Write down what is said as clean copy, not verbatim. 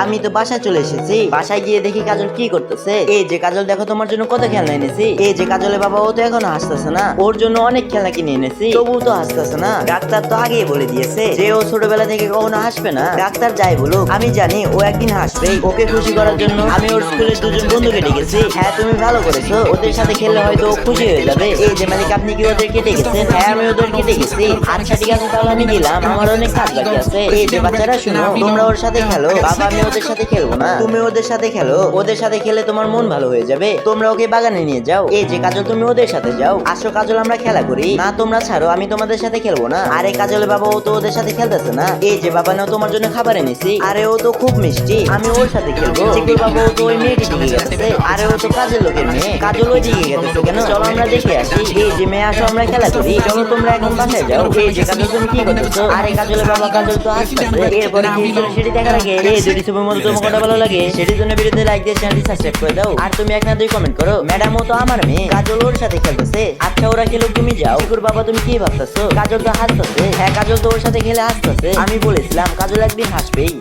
আমি তো বাসায় চলে এসেছি। বাসায় গিয়ে দেখি কাজল কি করতেছে। এই যে কাজল, দেখো তোমার জন্য কত খেলনা এনেছি। এই যে কাজলের বাবা, ও তো এখনো হাসতেছে না। ওর জন্য অনেক খেলনা কিনে এনেছি, তবুও তো হাসতেছে না। ডাক্তার তো আগেই বলে দিয়েছে যে ও ছোটবেলা থেকে কখনো হাসবে না। ডাক্তার যাই বলুক, আমি জানি ও একদিন হাসবে। ওকে খুশি করার জন্য আমি ওর স্কুলের দুজন বন্ধুকে ডেকেছি। হ্যাঁ, তুমি ভালো করেছো, ওদের সাথে খেললে হয়তো ও খুশি হয়ে যাবে। এই যে মালিক, আপনি কি ওদেরকে ডেকেছেন? হ্যাঁ, আমি ওদেরকে ডেকেছি। আচ্ছা ঠিক আছে, তাহলে আমি গেলাম, আমার অনেক কাজ বাকি আছে। এই যে বাচ্চারা, শুনো, তোমরা ওর সাথে খেলো। বাবা, আমি ওদের সাথে খেলবো না, তুমি ওদের সাথে খেলো। ওদের সাথে খেলে তোমার মন ভালো হয়ে যাবে। তোমরা ওকে বাগানে নিয়ে যাও। এই যে কাজল, তুমি ওদের সাথে যাও। আসো কাজল, আমরা খেলা করি। না, তোমরা ছাড়ো, আমি তোমাদের সাথে খেলবো না। আরে কাজলের বাবা, ও তো ওদের সাথে খেলতেছে না। এই যে বাবা, নাও তোমার জন্য খাবার এনেছি। আরে ও তো খুব মিষ্টি, আমি ওর সাথে খেলবো। চিকুর বাবা, ও তো ওই মেয়েটি দিকে গেছে। আরে ও তো কাজের লোকের মেয়ে। কাজল ওই দিকে গেছে কেন? চলো আমরা দেখে আসি। এই যে মেয়ে, আসো আমরা খেলা করি। চলো তোমরা এখন বাসায় যাও। এই যে কাজল, তুমি কি করতেছো? আরে কাজলের বাবা, কাজল তো আসতেছে। এরপরে কি হলো সেটি দেখার আগে এই দুটি ছবির মধ্যে তোমার কোনটা ভালো লাগে সেটির জন্য ভিডিওতে লাইক দিয়ে চ্যানেলটি সাবস্ক্রাইব করে দাও। আর তুমি এক না দুই কমেন্ট করো। ম্যাডাম, ও তো আমার মেয়ে, কাজল ওর সাথে খেলতেছে। আচ্ছা, ওরা খেলুক, তুমি যাও। চিকুর বাবা, তুমি কি ভাবতেছো? কাজল তো হাসতেছে। হ্যাঁ, কাজল তো ওর সাথে খেলে হাসতেছে। আমি বলেছিলাম কাজল একদিন হাসবেই।